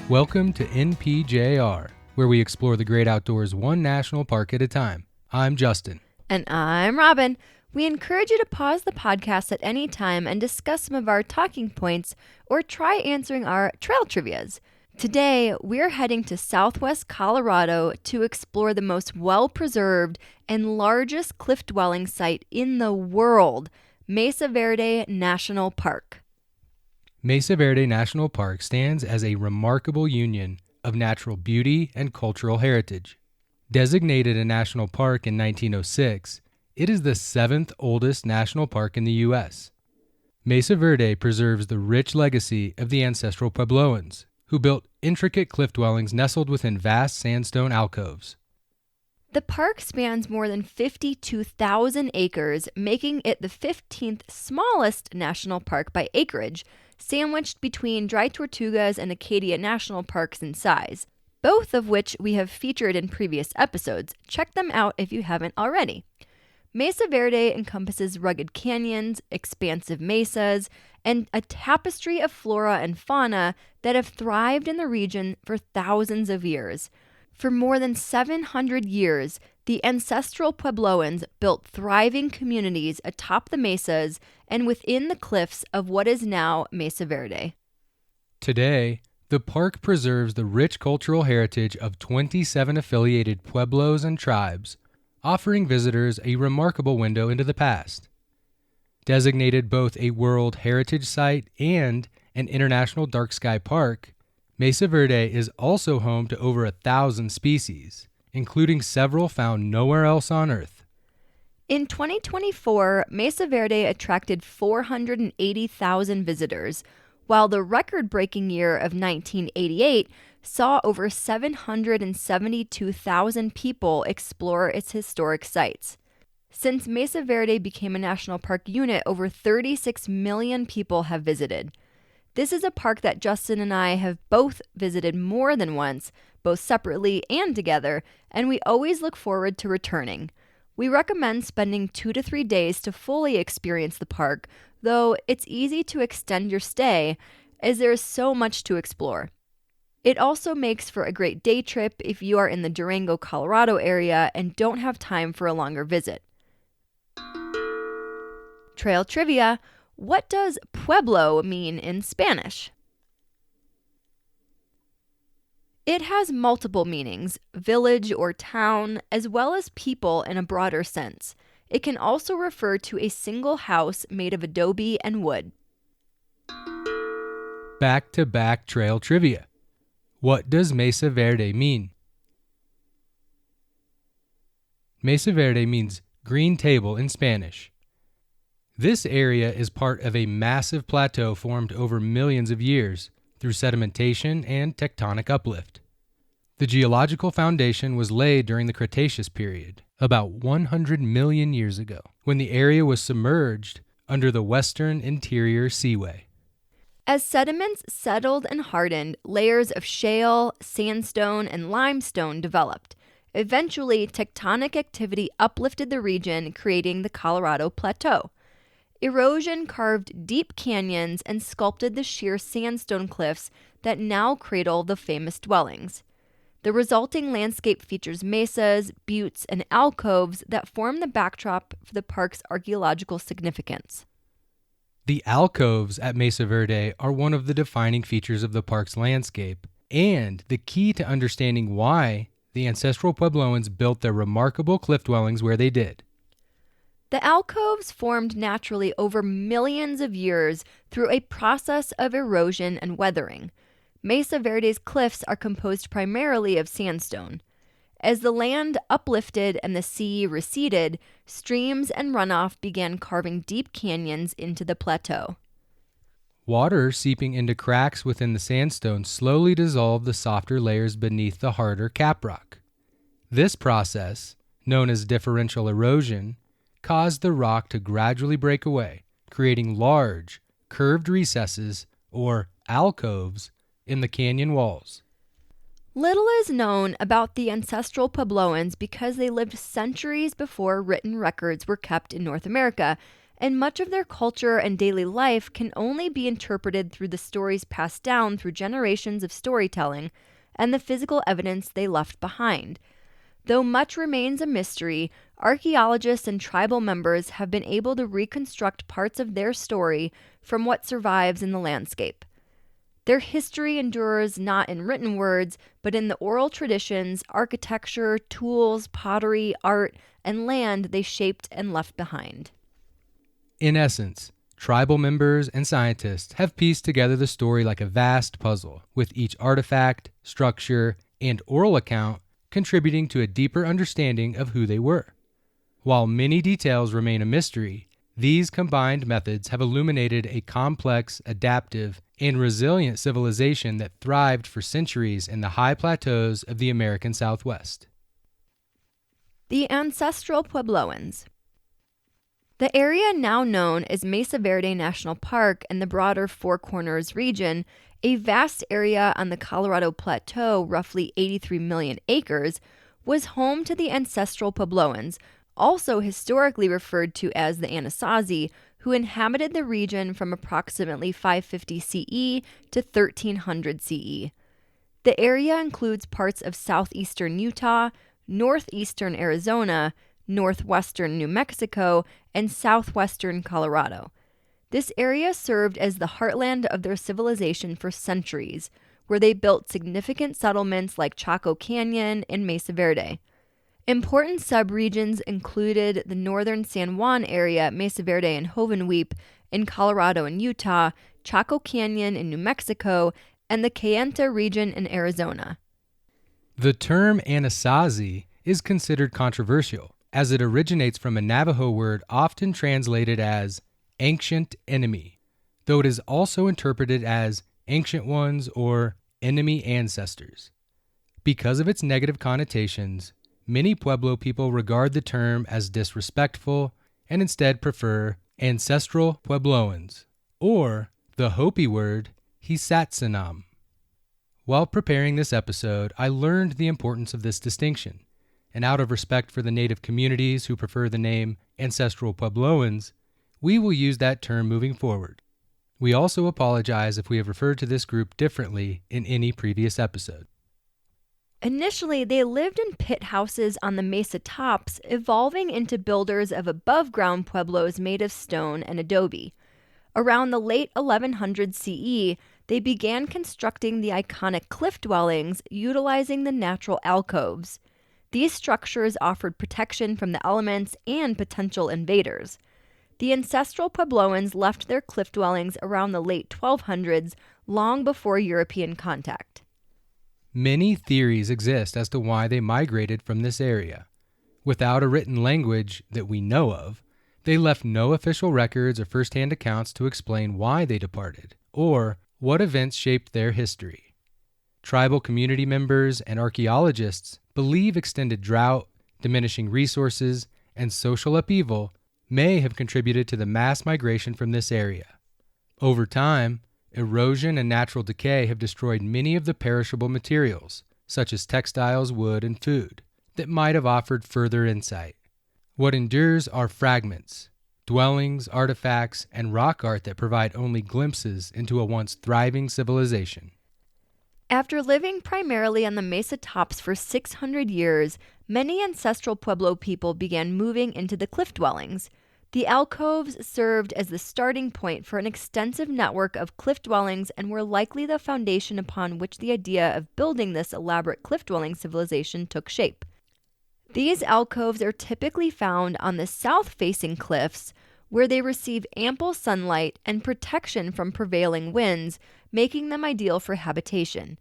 Welcome to NPJR, where we explore the great outdoors one national park at a time. I'm Justin. And I'm Robin. We encourage you to pause the podcast at any time and discuss some of our talking points or try answering our trail trivias. Today, we're heading to southwest Colorado to explore the most well-preserved and largest cliff-dwelling site in the world, Mesa Verde National Park. Mesa Verde National Park stands as a remarkable union of natural beauty and cultural heritage. Designated a national park in 1906, it is the seventh oldest national park in the U.S. Mesa Verde preserves the rich legacy of the Ancestral Puebloans, who built intricate cliff dwellings nestled within vast sandstone alcoves. The park spans more than 52,000 acres, making it the 15th smallest national park by acreage, sandwiched between Dry Tortugas and Acadia National Parks in size, both of which we have featured in previous episodes. Check them out if you haven't already. Mesa Verde encompasses rugged canyons, expansive mesas, and a tapestry of flora and fauna that have thrived in the region for thousands of years. For more than 700 years, the Ancestral Puebloans built thriving communities atop the mesas and within the cliffs of what is now Mesa Verde. Today, the park preserves the rich cultural heritage of 27 affiliated pueblos and tribes, offering visitors a remarkable window into the past. Designated both a World Heritage Site and an International Dark Sky Park, Mesa Verde is also home to over 1,000 species, including several found nowhere else on Earth. In 2024, Mesa Verde attracted 480,000 visitors, while the record-breaking year of 1988 saw over 772,000 people explore its historic sites. Since Mesa Verde became a national park unit, over 36 million people have visited. This is a park that Justin and I have both visited more than once, both separately and together, and we always look forward to returning. We recommend spending 2 to 3 days to fully experience the park, though it's easy to extend your stay as there is so much to explore. It also makes for a great day trip if you are in the Durango, Colorado area and don't have time for a longer visit. Trail trivia. What does pueblo mean in Spanish? It has multiple meanings, village or town, as well as people in a broader sense. It can also refer to a single house made of adobe and wood. Back-to-back trail trivia. What does Mesa Verde mean? Mesa Verde means green table in Spanish. This area is part of a massive plateau formed over millions of years through sedimentation and tectonic uplift. The geological foundation was laid during the Cretaceous period, about 100 million years ago, when the area was submerged under the Western Interior Seaway. As sediments settled and hardened, layers of shale, sandstone, and limestone developed. Eventually, tectonic activity uplifted the region, creating the Colorado Plateau. Erosion carved deep canyons and sculpted the sheer sandstone cliffs that now cradle the famous dwellings. The resulting landscape features mesas, buttes, and alcoves that form the backdrop for the park's archaeological significance. The alcoves at Mesa Verde are one of the defining features of the park's landscape and the key to understanding why the Ancestral Puebloans built their remarkable cliff dwellings where they did. The alcoves formed naturally over millions of years through a process of erosion and weathering. Mesa Verde's cliffs are composed primarily of sandstone. As the land uplifted and the sea receded, streams and runoff began carving deep canyons into the plateau. Water seeping into cracks within the sandstone slowly dissolved the softer layers beneath the harder caprock. This process, known as differential erosion, caused the rock to gradually break away, creating large, curved recesses, or alcoves, in the canyon walls. Little is known about the Ancestral Puebloans because they lived centuries before written records were kept in North America, and much of their culture and daily life can only be interpreted through the stories passed down through generations of storytelling and the physical evidence they left behind. Though much remains a mystery, archaeologists and tribal members have been able to reconstruct parts of their story from what survives in the landscape. Their history endures not in written words, but in the oral traditions, architecture, tools, pottery, art, and land they shaped and left behind. In essence, tribal members and scientists have pieced together the story like a vast puzzle, with each artifact, structure, and oral account contributing to a deeper understanding of who they were. While many details remain a mystery, these combined methods have illuminated a complex, adaptive, and resilient civilization that thrived for centuries in the high plateaus of the American Southwest. The Ancestral Puebloans. The area now known as Mesa Verde National Park and the broader Four Corners region, a vast area on the Colorado Plateau, roughly 83 million acres, was home to the Ancestral Puebloans, also historically referred to as the Anasazi, who inhabited the region from approximately 550 CE to 1300 CE. The area includes parts of southeastern Utah, northeastern Arizona, northwestern New Mexico, and southwestern Colorado. This area served as the heartland of their civilization for centuries, where they built significant settlements like Chaco Canyon and Mesa Verde. Important subregions included the northern San Juan area, Mesa Verde and Hovenweep in Colorado and Utah, Chaco Canyon in New Mexico, and the Kayenta region in Arizona. The term Anasazi is considered controversial, as it originates from a Navajo word often translated as ancient enemy, though it is also interpreted as ancient ones or enemy ancestors. Because of its negative connotations, many Pueblo people regard the term as disrespectful and instead prefer Ancestral Puebloans, or the Hopi word Hisatsanam. While preparing this episode, I learned the importance of this distinction, and out of respect for the native communities who prefer the name Ancestral Puebloans, we will use that term moving forward. We also apologize if we have referred to this group differently in any previous episode. Initially, they lived in pit houses on the mesa tops, evolving into builders of above-ground pueblos made of stone and adobe. Around the late 1100 CE, they began constructing the iconic cliff dwellings, utilizing the natural alcoves. These structures offered protection from the elements and potential invaders. The Ancestral Puebloans left their cliff dwellings around the late 1200s, long before European contact. Many theories exist as to why they migrated from this area. Without a written language that we know of, they left no official records or first-hand accounts to explain why they departed, or what events shaped their history. Tribal community members and archaeologists believe extended drought, diminishing resources, and social upheaval may have contributed to the mass migration from this area. Over time, erosion and natural decay have destroyed many of the perishable materials, such as textiles, wood, and food, that might have offered further insight. What endures are fragments, dwellings, artifacts, and rock art that provide only glimpses into a once thriving civilization. After living primarily on the mesa tops for 600 years, many ancestral Pueblo people began moving into the cliff dwellings. The alcoves served as the starting point for an extensive network of cliff dwellings and were likely the foundation upon which the idea of building this elaborate cliff dwelling civilization took shape. These alcoves are typically found on the south-facing cliffs, where they receive ample sunlight and protection from prevailing winds, making them ideal for habitation.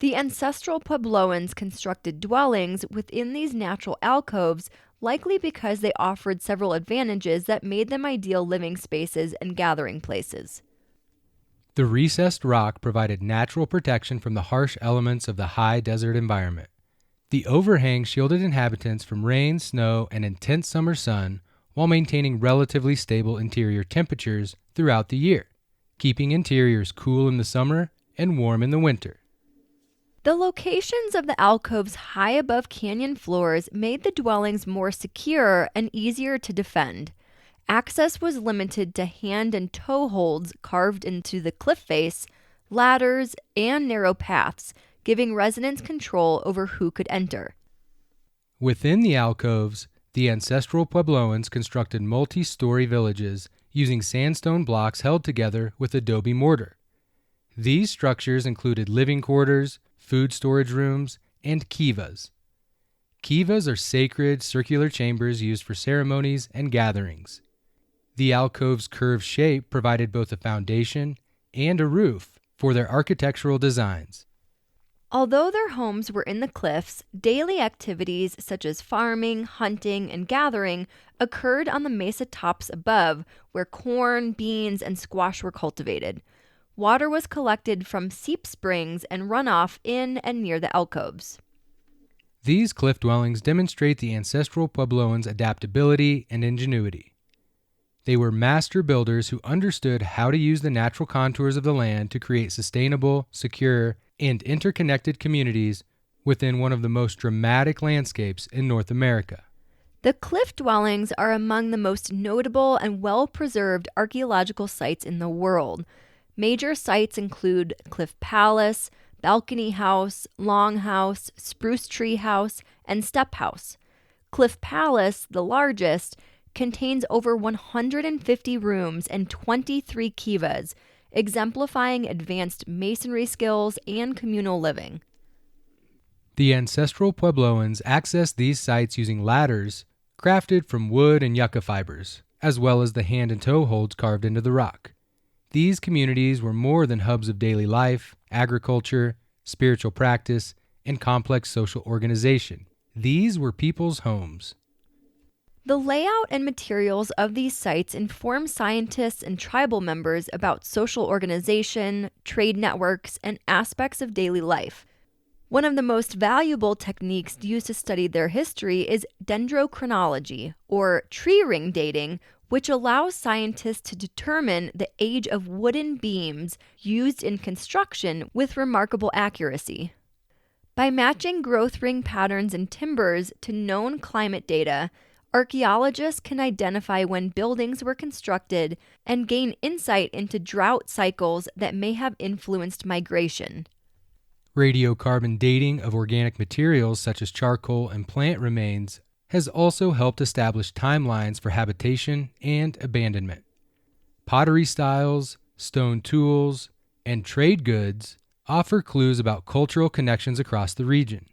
The Ancestral Puebloans constructed dwellings within these natural alcoves, likely because they offered several advantages that made them ideal living spaces and gathering places. The recessed rock provided natural protection from the harsh elements of the high desert environment. The overhang shielded inhabitants from rain, snow, and intense summer sun while maintaining relatively stable interior temperatures throughout the year, keeping interiors cool in the summer and warm in the winter. The locations of the alcoves high above canyon floors made the dwellings more secure and easier to defend. Access was limited to hand and toe holds carved into the cliff face, ladders, and narrow paths, giving residents control over who could enter. Within the alcoves, the Ancestral Puebloans constructed multi-story villages using sandstone blocks held together with adobe mortar. These structures included living quarters, food storage rooms, and kivas. Kivas are sacred circular chambers used for ceremonies and gatherings. The alcove's curved shape provided both a foundation and a roof for their architectural designs. Although their homes were in the cliffs, daily activities such as farming, hunting, and gathering occurred on the mesa tops above, where corn, beans, and squash were cultivated. Water was collected from seep springs and runoff in and near the alcoves. These cliff dwellings demonstrate the Ancestral Puebloans' adaptability and ingenuity. They were master builders who understood how to use the natural contours of the land to create sustainable, secure, and interconnected communities within one of the most dramatic landscapes in North America. The cliff dwellings are among the most notable and well-preserved archaeological sites in the world. Major sites include Cliff Palace, Balcony House, Long House, Spruce Tree House, and Step House. Cliff Palace, the largest, contains over 150 rooms and 23 kivas, exemplifying advanced masonry skills and communal living. The Ancestral Puebloans accessed these sites using ladders crafted from wood and yucca fibers, as well as the hand and toe holds carved into the rock. These communities were more than hubs of daily life, agriculture, spiritual practice, and complex social organization. These were people's homes. The layout and materials of these sites inform scientists and tribal members about social organization, trade networks, and aspects of daily life. One of the most valuable techniques used to study their history is dendrochronology, or tree ring dating, which allows scientists to determine the age of wooden beams used in construction with remarkable accuracy. By matching growth ring patterns in timbers to known climate data, archaeologists can identify when buildings were constructed and gain insight into drought cycles that may have influenced migration. Radiocarbon dating of organic materials such as charcoal and plant remains has also helped establish timelines for habitation and abandonment. Pottery styles, stone tools, and trade goods offer clues about cultural connections across the region.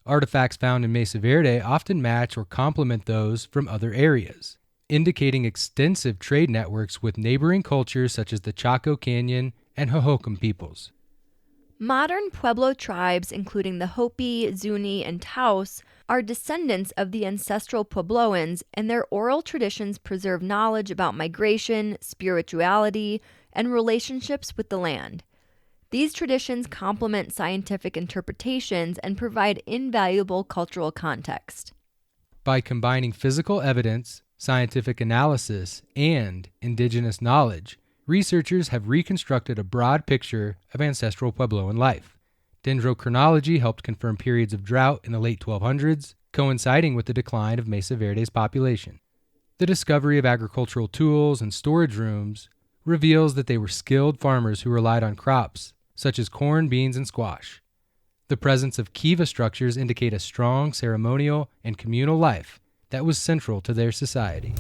Artifacts found in Mesa Verde often match or complement those from other areas, indicating extensive trade networks with neighboring cultures such as the Chaco Canyon and Hohokam peoples. Modern Pueblo tribes, including the Hopi, Zuni, and Taos, are descendants of the ancestral Puebloans, and their oral traditions preserve knowledge about migration, spirituality, and relationships with the land. These traditions complement scientific interpretations and provide invaluable cultural context. By combining physical evidence, scientific analysis, and indigenous knowledge, researchers have reconstructed a broad picture of ancestral Puebloan life. Dendrochronology helped confirm periods of drought in the late 1200s, coinciding with the decline of Mesa Verde's population. The discovery of agricultural tools and storage rooms reveals that they were skilled farmers who relied on crops such as corn, beans, and squash. The presence of kiva structures indicate a strong ceremonial and communal life that was central to their society.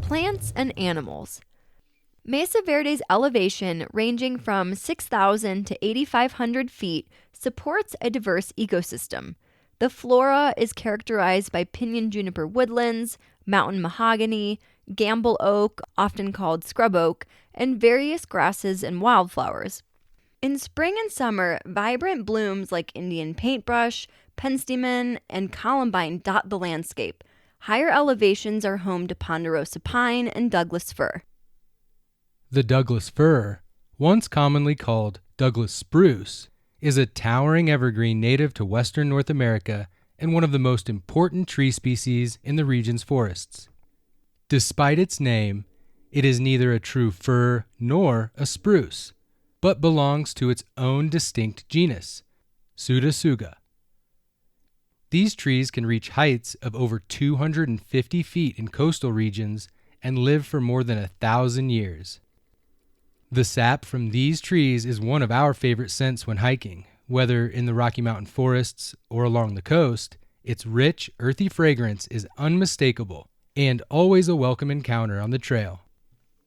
Plants and animals. Mesa Verde's elevation, ranging from 6,000 to 8,500 feet, supports a diverse ecosystem. The flora is characterized by pinyon juniper woodlands, mountain mahogany, gamble oak, often called scrub oak, and various grasses and wildflowers. In spring and summer, vibrant blooms like Indian paintbrush, penstemon, and columbine dot the landscape. Higher elevations are home to ponderosa pine and Douglas fir. The Douglas fir, once commonly called Douglas spruce, is a towering evergreen native to western North America and one of the most important tree species in the region's forests. Despite its name, it is neither a true fir nor a spruce, but belongs to its own distinct genus, Pseudotsuga. These trees can reach heights of over 250 feet in coastal regions and live for more than 1,000 years. The sap from these trees is one of our favorite scents when hiking, whether in the Rocky Mountain forests or along the coast. Its rich, earthy fragrance is unmistakable and always a welcome encounter on the trail.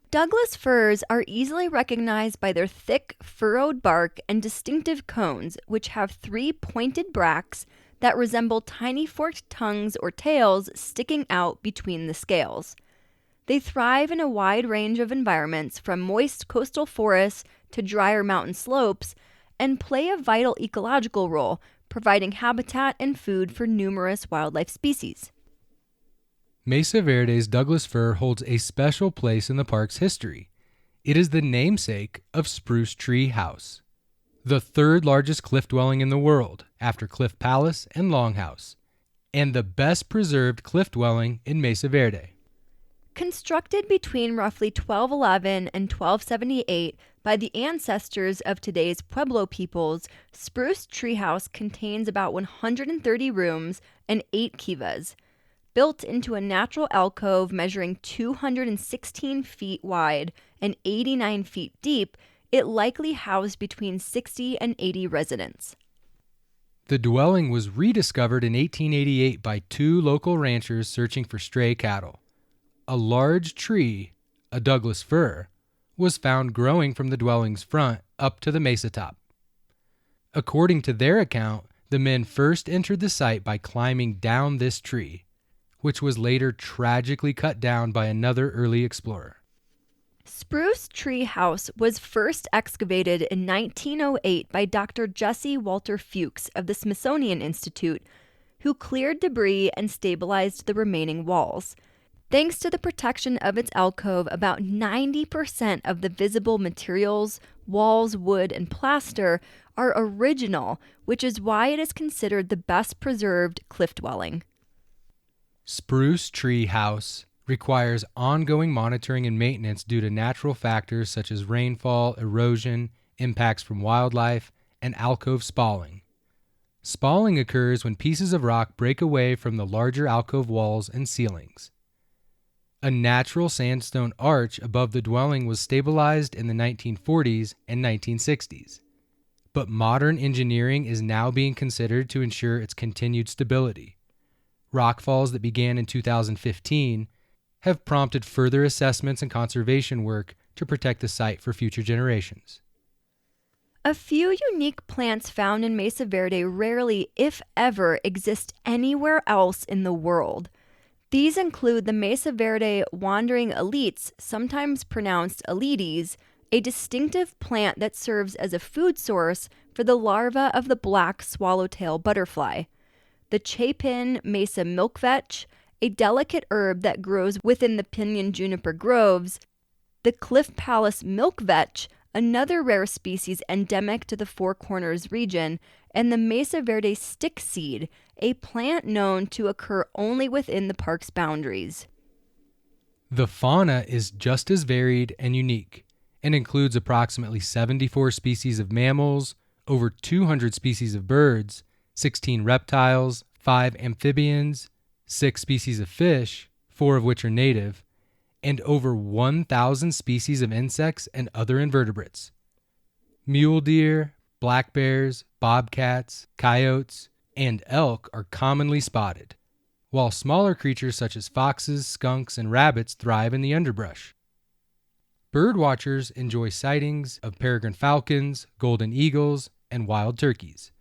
Douglas firs are easily recognized by their thick, furrowed bark and distinctive cones, which have 3 pointed bracts that resemble tiny forked tongues or tails sticking out between the scales. They thrive in a wide range of environments, from moist coastal forests to drier mountain slopes, and play a vital ecological role, providing habitat and food for numerous wildlife species. Mesa Verde's Douglas fir holds a special place in the park's history. It is the namesake of Spruce Tree House, the third largest cliff dwelling in the world after Cliff Palace and Longhouse, and the best preserved cliff dwelling in Mesa Verde. Constructed between roughly 1211 and 1278 by the ancestors of today's Pueblo peoples, Spruce Tree House contains about 130 rooms and 8 kivas. Built into a natural alcove measuring 216 feet wide and 89 feet deep, it likely housed between 60 and 80 residents. The dwelling was rediscovered in 1888 by 2 local ranchers searching for stray cattle. A large tree, a Douglas fir, was found growing from the dwelling's front up to the mesa top. According to their account, the men first entered the site by climbing down this tree, which was later tragically cut down by another early explorer. Spruce Tree House was first excavated in 1908 by Dr. Jesse Walter Fuchs of the Smithsonian Institute, who cleared debris and stabilized the remaining walls. Thanks to the protection of its alcove, about 90% of the visible materials, walls, wood, and plaster, are original, which is why it is considered the best preserved cliff dwelling. Spruce Tree House requires ongoing monitoring and maintenance due to natural factors such as rainfall, erosion, impacts from wildlife, and alcove spalling. Spalling occurs when pieces of rock break away from the larger alcove walls and ceilings. A natural sandstone arch above the dwelling was stabilized in the 1940s and 1960s, but modern engineering is now being considered to ensure its continued stability. Rockfalls that began in 2015 have prompted further assessments and conservation work to protect the site for future generations. A few unique plants found in Mesa Verde rarely, if ever, exist anywhere else in the world. These include the Mesa Verde wandering aletes, sometimes pronounced aletes, a distinctive plant that serves as a food source for the larva of the black swallowtail butterfly. The Chapin Mesa milkvetch, a delicate herb that grows within the pinyon juniper groves. The Cliff Palace milkvetch, another rare species endemic to the Four Corners region, and the Mesa Verde stick seed, a plant known to occur only within the park's boundaries. The fauna is just as varied and unique, and includes approximately 74 species of mammals, over 200 species of birds, 16 reptiles, 5 amphibians, 6 species of fish, 4 of which are native, and over 1,000 species of insects and other invertebrates. Mule deer, black bears, bobcats, coyotes, and elk are commonly spotted, while smaller creatures such as foxes, skunks, and rabbits thrive in the underbrush. Birdwatchers enjoy sightings of peregrine falcons, golden eagles, and wild turkeys.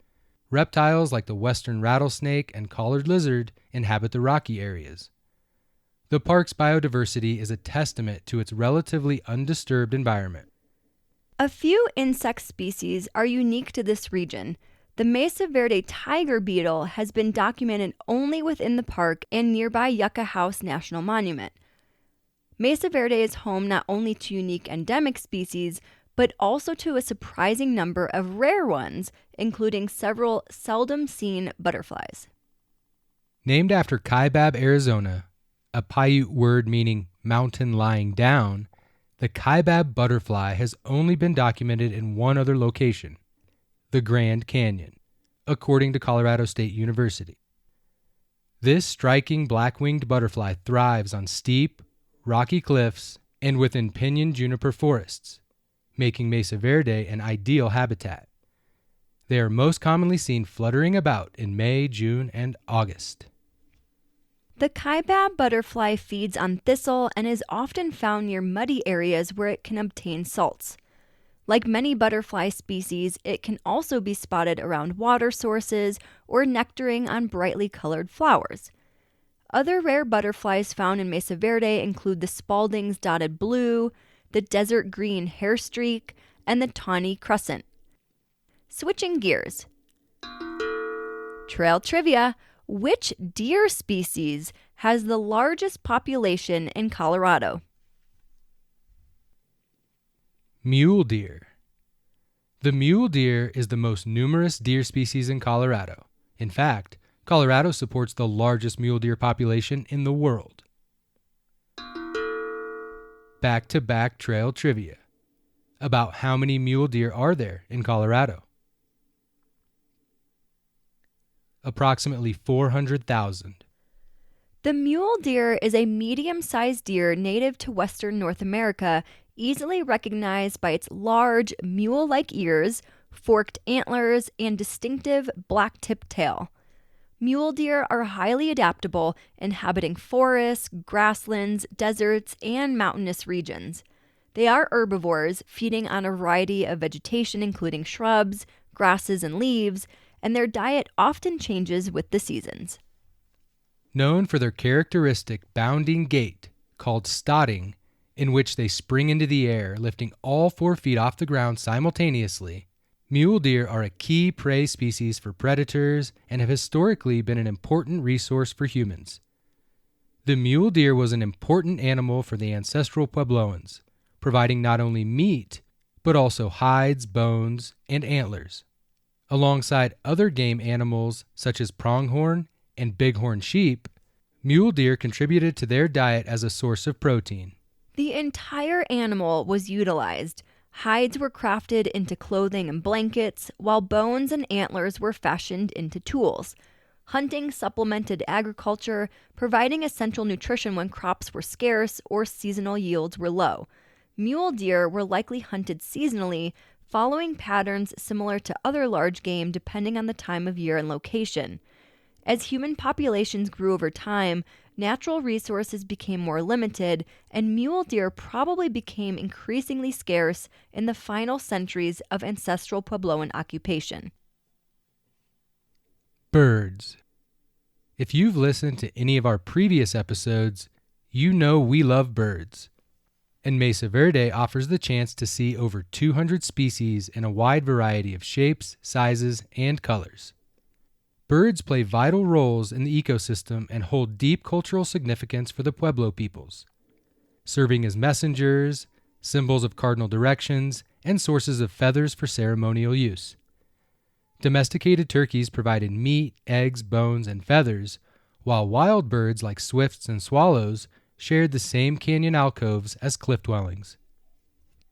Reptiles like the western rattlesnake and collared lizard inhabit the rocky areas. The park's biodiversity is a testament to its relatively undisturbed environment. A few insect species are unique to this region. The Mesa Verde tiger beetle has been documented only within the park and nearby Yucca House National Monument. Mesa Verde is home not only to unique endemic species, but also to a surprising number of rare ones, including several seldom seen butterflies. Named after Kaibab, Arizona, a Paiute word meaning mountain lying down, the Kaibab butterfly has only been documented in one other location, the Grand Canyon, according to Colorado State University. This striking black-winged butterfly thrives on steep, rocky cliffs and within pinyon juniper forests, making Mesa Verde an ideal habitat. They are most commonly seen fluttering about in May, June, and August. The kaibab butterfly feeds on thistle and is often found near muddy areas where it can obtain salts. Like many butterfly species, it can also be spotted around water sources or nectaring on brightly colored flowers. Other rare butterflies found in Mesa Verde include the Spalding's dotted blue, the desert green hairstreak, and the tawny crescent. Switching gears. Trail trivia. Which deer species has the largest population in Colorado? Mule deer. The mule deer is the most numerous deer species in Colorado. In fact, Colorado supports the largest mule deer population in the world. Back-to-back trail trivia. About how many mule deer are there in Colorado? Approximately 400,000. The mule deer is a medium-sized deer native to western North America, easily recognized by its large, mule-like ears, forked antlers, and distinctive black-tipped tail. Mule deer are highly adaptable, inhabiting forests, grasslands, deserts, and mountainous regions. They are herbivores, feeding on a variety of vegetation including shrubs, grasses, and leaves, and their diet often changes with the seasons. Known for their characteristic bounding gait, called stotting, in which they spring into the air, lifting all 4 feet off the ground simultaneously, mule deer are a key prey species for predators and have historically been an important resource for humans. The mule deer was an important animal for the Ancestral Puebloans, providing not only meat, but also hides, bones, and antlers. Alongside other game animals such as pronghorn and bighorn sheep, mule deer contributed to their diet as a source of protein. The entire animal was utilized. Hides were crafted into clothing and blankets, while bones and antlers were fashioned into tools. Hunting supplemented agriculture, providing essential nutrition when crops were scarce or seasonal yields were low. Mule deer were likely hunted seasonally, following patterns similar to other large game depending on the time of year and location. As human populations grew over time, natural resources became more limited, and mule deer probably became increasingly scarce in the final centuries of ancestral Puebloan occupation. Birds. If you've listened to any of our previous episodes, you know we love birds. And Mesa Verde offers the chance to see over 200 species in a wide variety of shapes, sizes, and colors. Birds play vital roles in the ecosystem and hold deep cultural significance for the Pueblo peoples, serving as messengers, symbols of cardinal directions, and sources of feathers for ceremonial use. Domesticated turkeys provided meat, eggs, bones, and feathers, while wild birds like swifts and swallows shared the same canyon alcoves as cliff dwellings.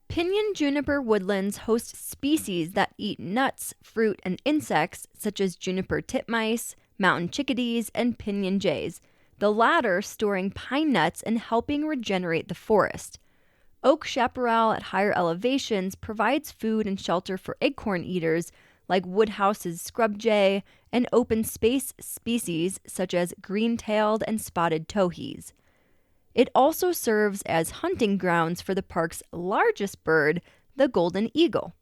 Pinyon juniper woodlands host species that eat nuts, fruit, and insects such as juniper titmice, mountain chickadees, and pinyon jays, the latter storing pine nuts and helping regenerate the forest. Oak chaparral at higher elevations provides food and shelter for acorn eaters like Woodhouse's scrub jay and open space species such as green-tailed and spotted towhees. It also serves as hunting grounds for the park's largest bird, the golden eagle.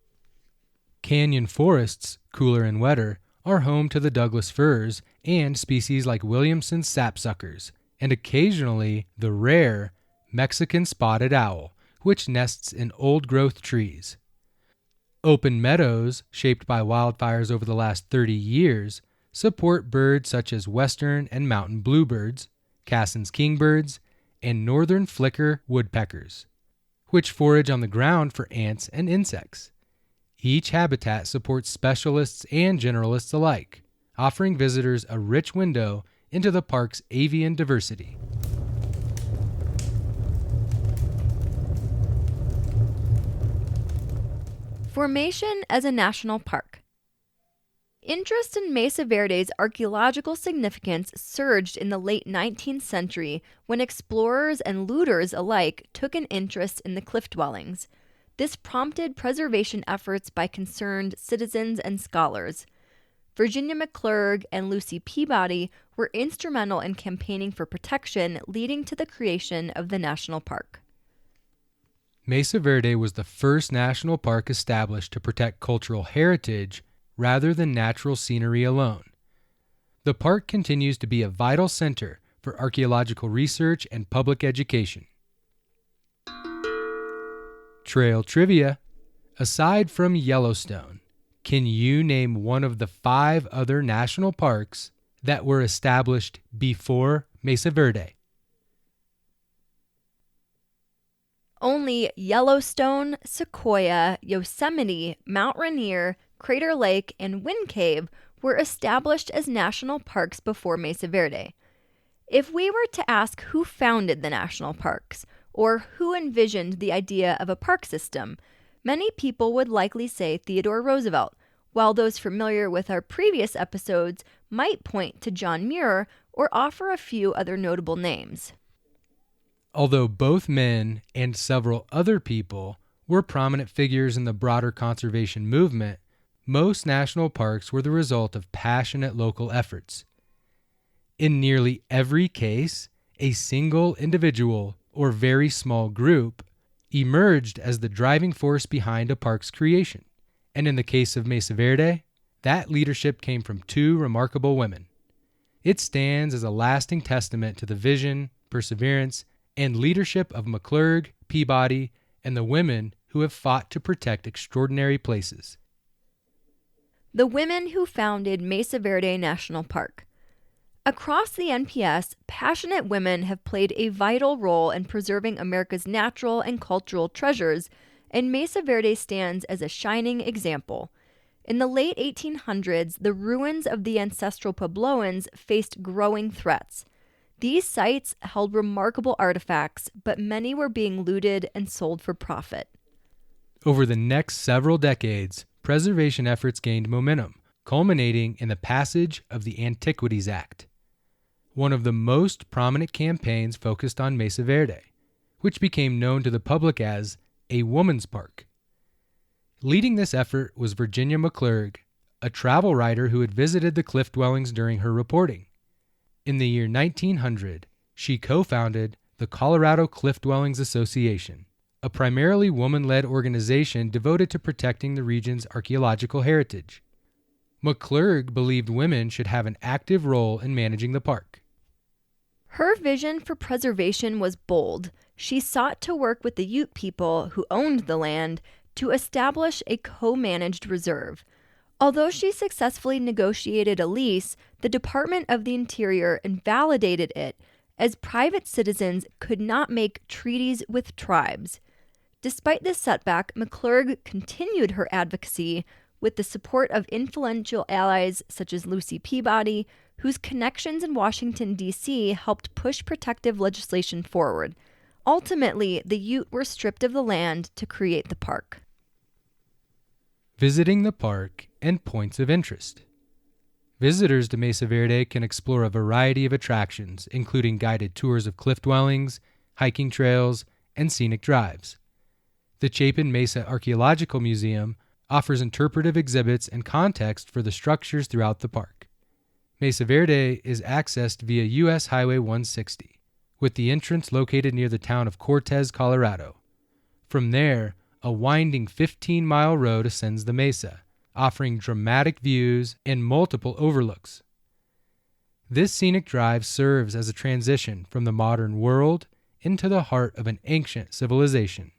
Canyon forests, cooler and wetter, are home to the Douglas firs and species like Williamson's sapsuckers, and occasionally the rare Mexican spotted owl, which nests in old-growth trees. Open meadows, shaped by wildfires over the last 30 years, support birds such as western and mountain bluebirds, Cassin's kingbirds, and northern flicker woodpeckers, which forage on the ground for ants and insects. Each habitat supports specialists and generalists alike, offering visitors a rich window into the park's avian diversity. Formation as a national park. Interest in Mesa Verde's archaeological significance surged in the late 19th century when explorers and looters alike took an interest in the cliff dwellings. This prompted preservation efforts by concerned citizens and scholars. Virginia McClurg and Lucy Peabody were instrumental in campaigning for protection, leading to the creation of the national park. Mesa Verde was the first national park established to protect cultural heritage rather than natural scenery alone. The park continues to be a vital center for archaeological research and public education. Trail trivia. Aside from Yellowstone, can you name one of the 5 other national parks that were established before Mesa Verde? Only Yellowstone, Sequoia, Yosemite, Mount Rainier, Crater Lake, and Wind Cave were established as national parks before Mesa Verde. If we were to ask who founded the national parks, or who envisioned the idea of a park system, many people would likely say Theodore Roosevelt, while those familiar with our previous episodes might point to John Muir or offer a few other notable names. Although both men and several other people were prominent figures in the broader conservation movement, most national parks were the result of passionate local efforts. In nearly every case, a single individual or very small group emerged as the driving force behind a park's creation. And in the case of Mesa Verde, that leadership came from 2 remarkable women. It stands as a lasting testament to the vision, perseverance, and leadership of McClurg, Peabody, and the women who have fought to protect extraordinary places. The women who founded Mesa Verde National Park. Across the NPS, passionate women have played a vital role in preserving America's natural and cultural treasures, and Mesa Verde stands as a shining example. In the late 1800s, the ruins of the Ancestral Puebloans faced growing threats. These sites held remarkable artifacts, but many were being looted and sold for profit. Over the next several decades, preservation efforts gained momentum, culminating in the passage of the Antiquities Act. One of the most prominent campaigns focused on Mesa Verde, which became known to the public as a woman's park. Leading this effort was Virginia McClurg, a travel writer who had visited the cliff dwellings during her reporting. In the year 1900, she co-founded the Colorado Cliff Dwellings Association, a primarily woman-led organization devoted to protecting the region's archaeological heritage. McClurg believed women should have an active role in managing the park. Her vision for preservation was bold. She sought to work with the Ute people who owned the land to establish a co-managed reserve. Although she successfully negotiated a lease, the Department of the Interior invalidated it, as private citizens could not make treaties with tribes. Despite this setback, McClurg continued her advocacy with the support of influential allies such as Lucy Peabody, whose connections in Washington, D.C. helped push protective legislation forward. Ultimately, the Ute were stripped of the land to create the park. Visiting the park and points of interest. Visitors to Mesa Verde can explore a variety of attractions, including guided tours of cliff dwellings, hiking trails, and scenic drives. The Chapin Mesa Archaeological Museum offers interpretive exhibits and context for the structures throughout the park. Mesa Verde is accessed via U.S. Highway 160, with the entrance located near the town of Cortez, Colorado. From there, a winding 15-mile road ascends the mesa, offering dramatic views and multiple overlooks. This scenic drive serves as a transition from the modern world into the heart of an ancient civilization.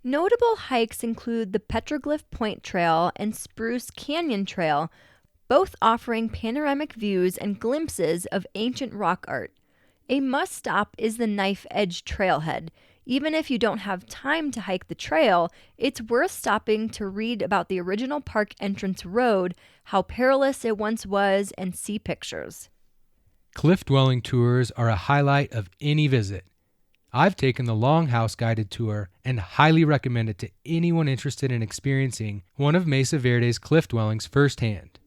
Notable hikes include the Petroglyph Point Trail and Spruce Canyon Trail, both offering panoramic views and glimpses of ancient rock art. A must-stop is the Knife Edge Trailhead. Even if you don't have time to hike the trail, it's worth stopping to read about the original park entrance road, how perilous it once was, and see pictures. Cliff dwelling tours are a highlight of any visit. I've taken the Longhouse guided tour and highly recommend it to anyone interested in experiencing one of Mesa Verde's cliff dwellings firsthand.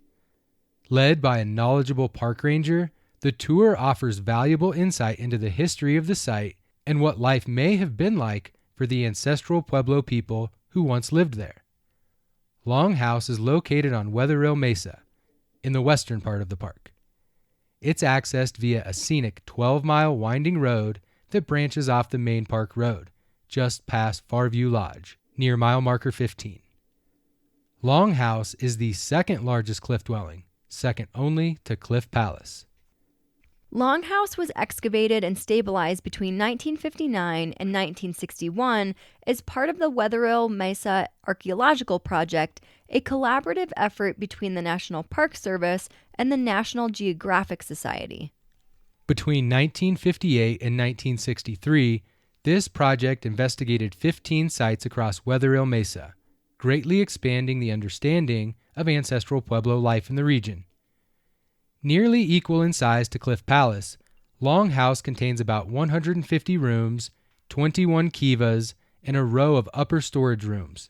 Led by a knowledgeable park ranger, the tour offers valuable insight into the history of the site and what life may have been like for the ancestral Pueblo people who once lived there. Longhouse is located on Wetherill Mesa, in the western part of the park. It's accessed via a scenic 12-mile winding road that branches off the main park road, just past Farview Lodge, near mile marker 15. Longhouse is the second largest cliff dwelling, second only to Cliff Palace. Longhouse was excavated and stabilized between 1959 and 1961 as part of the Wetherill Mesa Archaeological Project, a collaborative effort between the National Park Service and the National Geographic Society. Between 1958 and 1963, this project investigated 15 sites across Wetherill Mesa, greatly expanding the understanding of ancestral Pueblo life in the region. Nearly equal in size to Cliff Palace, Longhouse contains about 150 rooms, 21 kivas, and a row of upper storage rooms.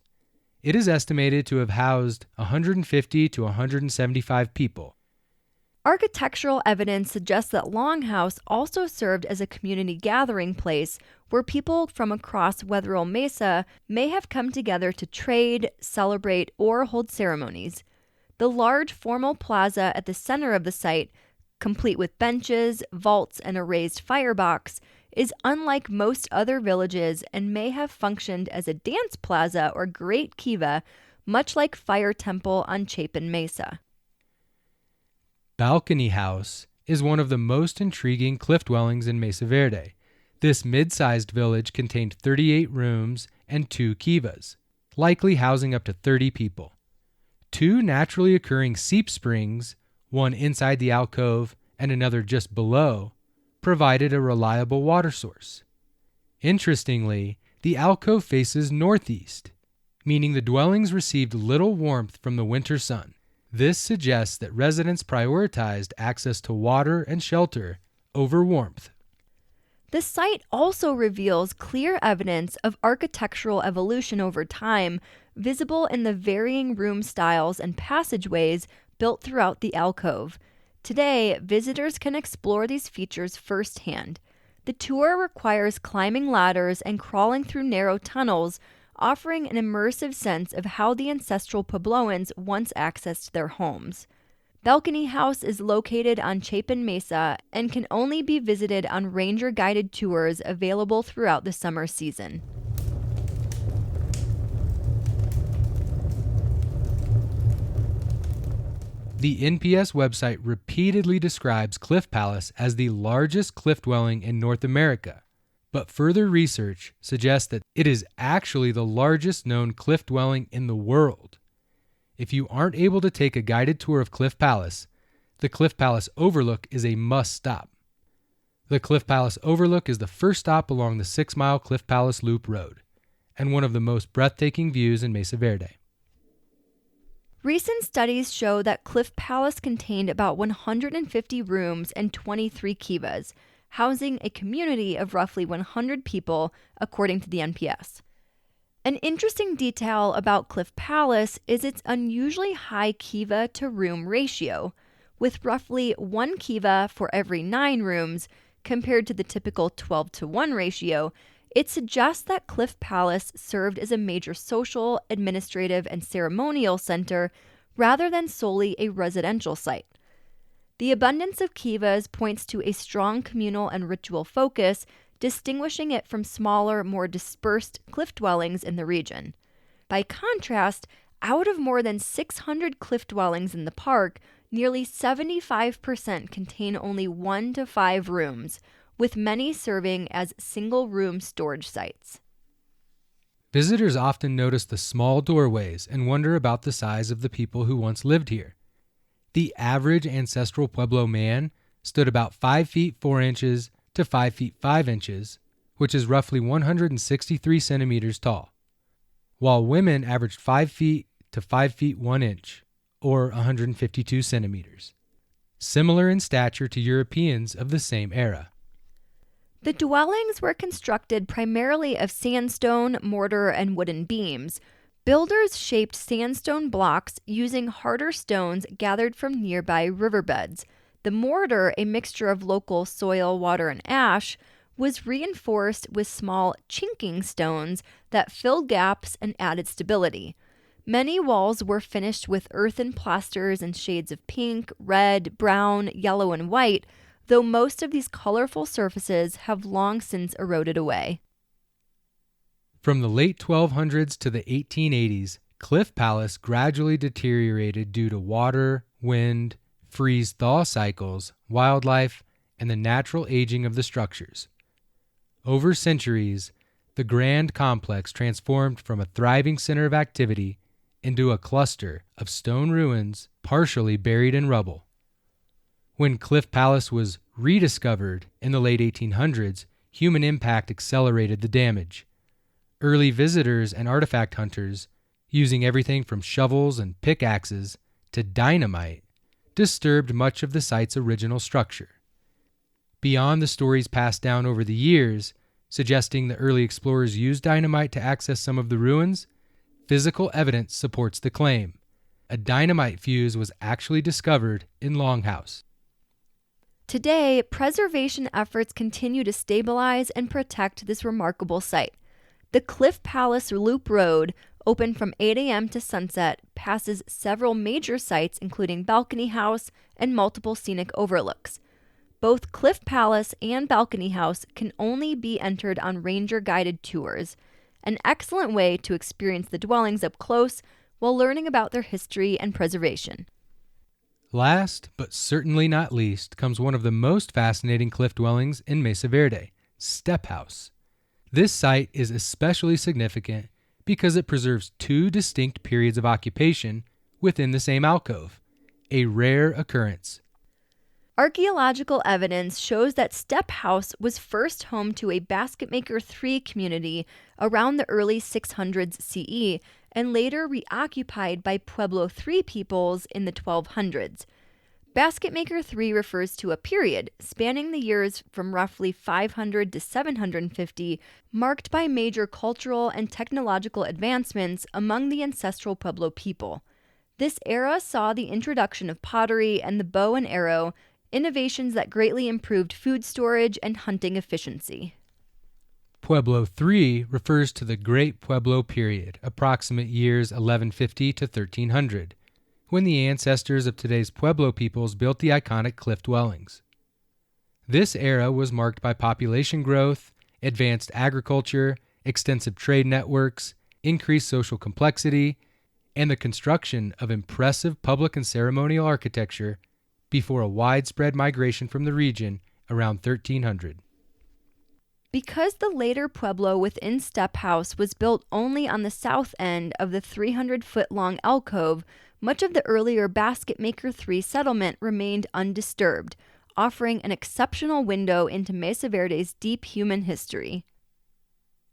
It is estimated to have housed 150 to 175 people. Architectural evidence suggests that Longhouse also served as a community gathering place where people from across Wetherill Mesa may have come together to trade, celebrate, or hold ceremonies. The large formal plaza at the center of the site, complete with benches, vaults, and a raised firebox, is unlike most other villages and may have functioned as a dance plaza or great kiva, much like Fire Temple on Chapin Mesa. Balcony House is one of the most intriguing cliff dwellings in Mesa Verde. This mid-sized village contained 38 rooms and 2 kivas, likely housing up to 30 people. 2 naturally occurring seep springs, one inside the alcove and another just below, provided a reliable water source. Interestingly, the alcove faces northeast, meaning the dwellings received little warmth from the winter sun. This suggests that residents prioritized access to water and shelter over warmth. The site also reveals clear evidence of architectural evolution over time, visible in the varying room styles and passageways built throughout the alcove. Today, visitors can explore these features firsthand. The tour requires climbing ladders and crawling through narrow tunnels, offering an immersive sense of how the ancestral Puebloans once accessed their homes. Balcony House is located on Chapin Mesa and can only be visited on ranger-guided tours available throughout the summer season. The NPS website repeatedly describes Cliff Palace as the largest cliff dwelling in North America, but further research suggests that it is actually the largest known cliff dwelling in the world. If you aren't able to take a guided tour of Cliff Palace, the Cliff Palace Overlook is a must-stop. The Cliff Palace Overlook is the first stop along the 6-mile Cliff Palace Loop Road, and one of the most breathtaking views in Mesa Verde. Recent studies show that Cliff Palace contained about 150 rooms and 23 kivas, housing a community of roughly 100 people, according to the NPS. An interesting detail about Cliff Palace is its unusually high kiva to room ratio, with roughly 1 kiva for every 9 rooms, compared to the typical 12-to-1 ratio. It suggests that Cliff Palace served as a major social, administrative, and ceremonial center rather than solely a residential site. The abundance of kivas points to a strong communal and ritual focus, distinguishing it from smaller, more dispersed cliff dwellings in the region. By contrast, out of more than 600 cliff dwellings in the park, nearly 75% contain only 1 to 5 rooms, with many serving as single-room storage sites. Visitors often notice the small doorways and wonder about the size of the people who once lived here. The average ancestral Pueblo man stood about 5 feet 4 inches to 5 feet 5 inches, which is roughly 163 centimeters tall, while women averaged 5 feet to 5 feet 1 inch, or 152 centimeters, similar in stature to Europeans of the same era. The dwellings were constructed primarily of sandstone, mortar, and wooden beams. Builders shaped sandstone blocks using harder stones gathered from nearby riverbeds. The mortar, a mixture of local soil, water, and ash, was reinforced with small chinking stones that filled gaps and added stability. Many walls were finished with earthen plasters in shades of pink, red, brown, yellow, and white, though most of these colorful surfaces have long since eroded away. From the late 1200s to the 1880s, Cliff Palace gradually deteriorated due to water, wind, freeze-thaw cycles, wildlife, and the natural aging of the structures. Over centuries, the grand complex transformed from a thriving center of activity into a cluster of stone ruins partially buried in rubble. When Cliff Palace was rediscovered in the late 1800s, human impact accelerated the damage. Early visitors and artifact hunters, using everything from shovels and pickaxes to dynamite, disturbed much of the site's original structure. Beyond the stories passed down over the years, suggesting the early explorers used dynamite to access some of the ruins, physical evidence supports the claim. A dynamite fuse was actually discovered in Longhouse. Today, preservation efforts continue to stabilize and protect this remarkable site. The Cliff Palace Loop Road, open from 8 a.m. to sunset, passes several major sites including Balcony House and multiple scenic overlooks. Both Cliff Palace and Balcony House can only be entered on ranger-guided tours, an excellent way to experience the dwellings up close while learning about their history and preservation. Last, but certainly not least, comes one of the most fascinating cliff dwellings in Mesa Verde, Step House. This site is especially significant because it preserves two distinct periods of occupation within the same alcove, a rare occurrence. Archaeological evidence shows that Step House was first home to a Basketmaker III community around the early 600s CE and later reoccupied by Pueblo III peoples in the 1200s. Basketmaker III refers to a period spanning the years from roughly 500 to 750, marked by major cultural and technological advancements among the ancestral Pueblo people. This era saw the introduction of pottery and the bow and arrow, innovations that greatly improved food storage and hunting efficiency. Pueblo III refers to the Great Pueblo period, approximate years 1150 to 1300. When the ancestors of today's Pueblo peoples built the iconic cliff dwellings. This era was marked by population growth, advanced agriculture, extensive trade networks, increased social complexity, and the construction of impressive public and ceremonial architecture before a widespread migration from the region around 1300. Because the later Pueblo within Step House was built only on the south end of the 300-foot-long alcove, much of the earlier Basketmaker III settlement remained undisturbed, offering an exceptional window into Mesa Verde's deep human history.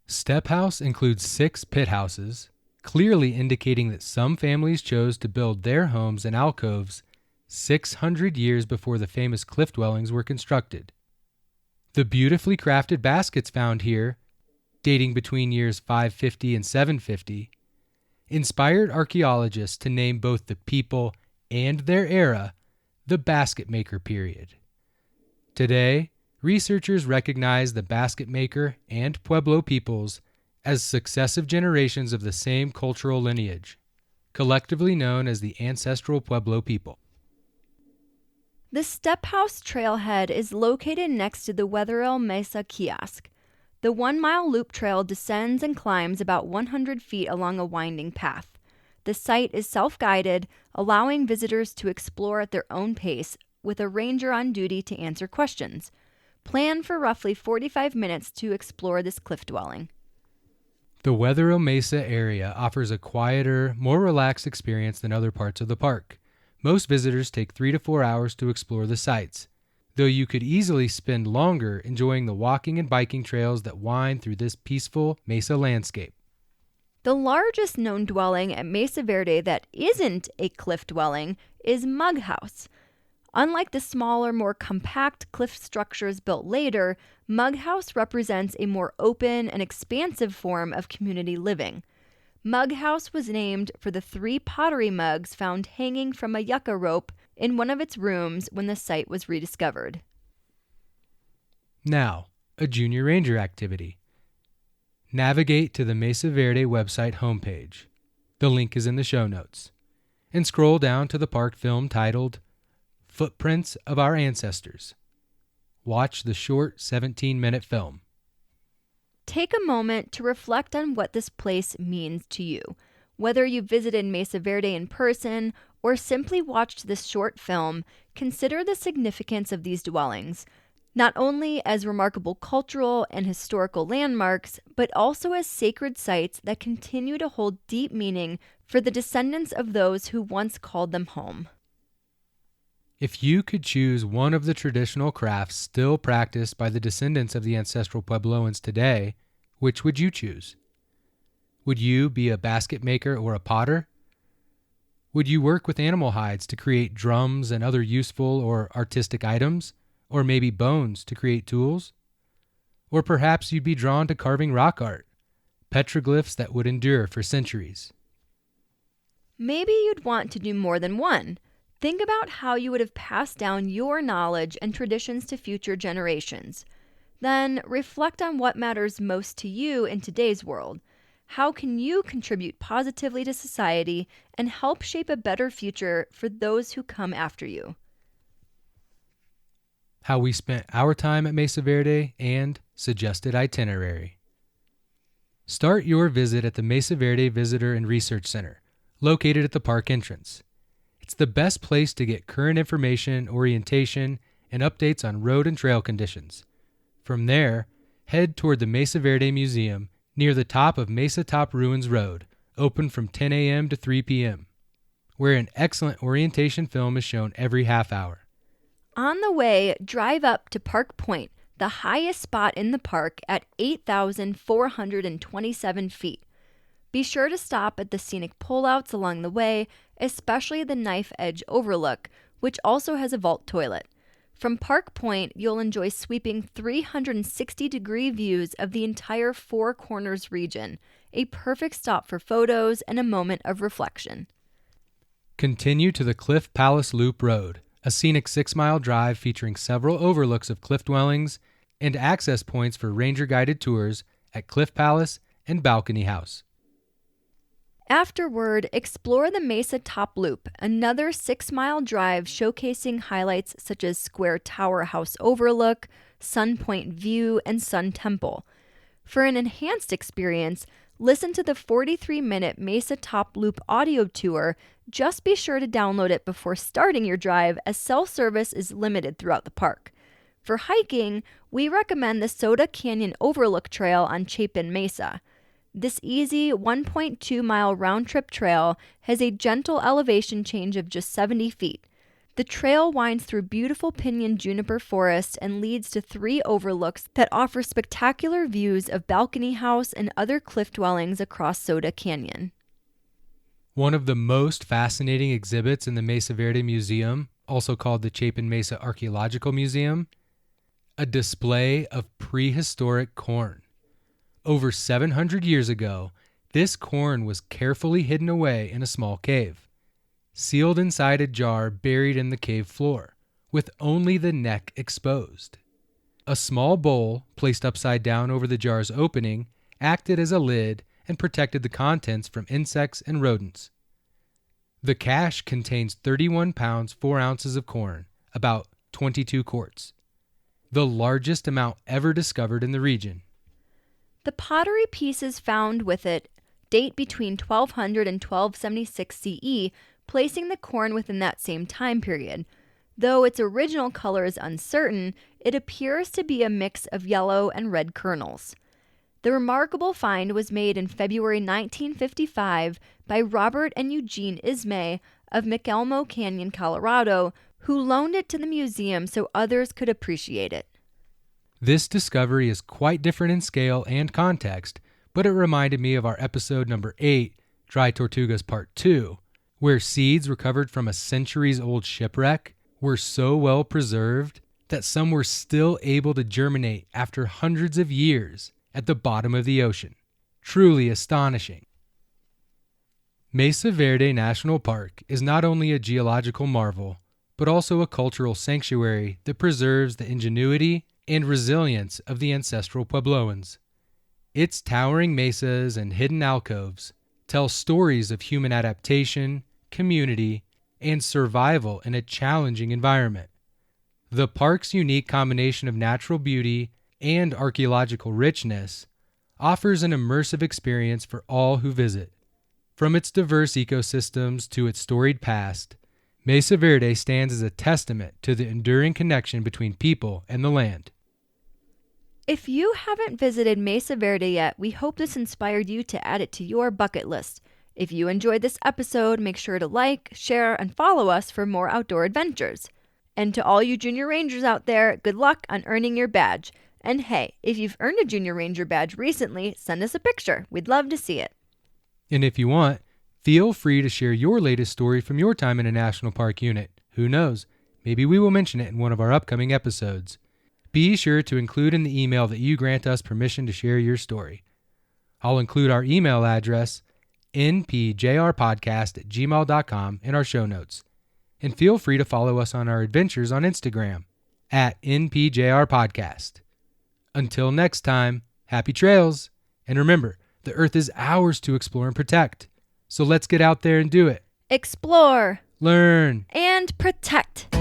Step House includes 6 pit houses, clearly indicating that some families chose to build their homes in alcoves 600 years before the famous cliff dwellings were constructed. The beautifully crafted baskets found here, dating between years 550 and 750, inspired archaeologists to name both the people and their era the Basketmaker period. Today, researchers recognize the Basketmaker and Pueblo peoples as successive generations of the same cultural lineage, collectively known as the Ancestral Pueblo people. The Step House trailhead is located next to the Wetherill Mesa kiosk. The 1-mile loop trail descends and climbs about 100 feet along a winding path. The site is self-guided, allowing visitors to explore at their own pace, with a ranger on duty to answer questions. Plan for roughly 45 minutes to explore this cliff dwelling. The Wetherill Mesa area offers a quieter, more relaxed experience than other parts of the park. Most visitors take 3 to 4 hours to explore the sites, though you could easily spend longer enjoying the walking and biking trails that wind through this peaceful mesa landscape. The largest known dwelling at Mesa Verde that isn't a cliff dwelling is Mug House. Unlike the smaller, more compact cliff structures built later, Mug House represents a more open and expansive form of community living. Mug House was named for the 3 pottery mugs found hanging from a yucca rope in one of its rooms when the site was rediscovered. Now, a junior ranger activity. Navigate to the Mesa Verde website homepage. The link is in the show notes. And scroll down to the park film titled Footprints of Our Ancestors. Watch the short 17-minute film. Take a moment to reflect on what this place means to you. Whether you visited Mesa Verde in person or simply watched this short film, consider the significance of these dwellings, not only as remarkable cultural and historical landmarks, but also as sacred sites that continue to hold deep meaning for the descendants of those who once called them home. If you could choose one of the traditional crafts still practiced by the descendants of the Ancestral Puebloans today, which would you choose? Would you be a basket maker or a potter? Would you work with animal hides to create drums and other useful or artistic items? Or maybe bones to create tools? Or perhaps you'd be drawn to carving rock art, petroglyphs that would endure for centuries. Maybe you'd want to do more than one. Think about how you would have passed down your knowledge and traditions to future generations. Then reflect on what matters most to you in today's world. How can you contribute positively to society and help shape a better future for those who come after you? How we spent our time at Mesa Verde, and suggested itinerary. Start your visit at the Mesa Verde Visitor and Research Center, located at the park entrance. It's the best place to get current information, orientation, and updates on road and trail conditions. From there, head toward the Mesa Verde Museum near the top of Mesa Top Ruins Road, open from 10 a.m. to 3 p.m., where an excellent orientation film is shown every half hour. On the way, drive up to Park Point, the highest spot in the park at 8,427 feet. Be sure to stop at the scenic pullouts along the way, especially the Knife Edge Overlook, which also has a vault toilet. From Park Point, you'll enjoy sweeping 360-degree views of the entire Four Corners region, a perfect stop for photos and a moment of reflection. Continue to the Cliff Palace Loop Road, a scenic 6-mile drive featuring several overlooks of cliff dwellings and access points for ranger-guided tours at Cliff Palace and Balcony House. Afterward, explore the Mesa Top Loop, another 6-mile drive showcasing highlights such as Square Tower House Overlook, Sun Point View, and Sun Temple. For an enhanced experience, listen to the 43-minute Mesa Top Loop audio tour. Just be sure to download it before starting your drive, as self-service is limited throughout the park. For hiking, we recommend the Soda Canyon Overlook Trail on Chapin Mesa. This easy 1.2-mile round-trip trail has a gentle elevation change of just 70 feet. The trail winds through beautiful pinyon juniper forest and leads to 3 overlooks that offer spectacular views of Balcony House and other cliff dwellings across Soda Canyon. One of the most fascinating exhibits in the Mesa Verde Museum, also called the Chapin Mesa Archaeological Museum, a display of prehistoric corn. Over 700 years ago, this corn was carefully hidden away in a small cave, sealed inside a jar buried in the cave floor, with only the neck exposed. A small bowl, placed upside down over the jar's opening, acted as a lid and protected the contents from insects and rodents. The cache contains 31 pounds 4 ounces of corn, about 22 quarts, the largest amount ever discovered in the region. The pottery pieces found with it date between 1200 and 1276 CE, placing the corn within that same time period. Though its original color is uncertain, it appears to be a mix of yellow and red kernels. The remarkable find was made in February 1955 by Robert and Eugene Ismay of McElmo Canyon, Colorado, who loaned it to the museum so others could appreciate it. This discovery is quite different in scale and context, but it reminded me of our episode number 8, Dry Tortugas Part 2, where seeds recovered from a centuries-old shipwreck were so well preserved that some were still able to germinate after hundreds of years at the bottom of the ocean. Truly astonishing. Mesa Verde National Park is not only a geological marvel, but also a cultural sanctuary that preserves the ingenuity and resilience of the ancestral Puebloans. Its towering mesas and hidden alcoves tell stories of human adaptation, community, and survival in a challenging environment. The park's unique combination of natural beauty and archaeological richness offers an immersive experience for all who visit. From its diverse ecosystems to its storied past, Mesa Verde stands as a testament to the enduring connection between people and the land. If you haven't visited Mesa Verde yet, we hope this inspired you to add it to your bucket list. If you enjoyed this episode, make sure to like, share, and follow us for more outdoor adventures. And to all you Junior Rangers out there, good luck on earning your badge. And hey, if you've earned a Junior Ranger badge recently, send us a picture. We'd love to see it. And if you want, feel free to share your latest story from your time in a national park unit. Who knows? Maybe we will mention it in one of our upcoming episodes. Be sure to include in the email that you grant us permission to share your story. I'll include our email address, npjrpodcast@gmail.com, in our show notes. And feel free to follow us on our adventures on Instagram, @npjrpodcast. Until next time, happy trails. And remember, the earth is ours to explore and protect. So let's get out there and do it. Explore. Learn. And protect.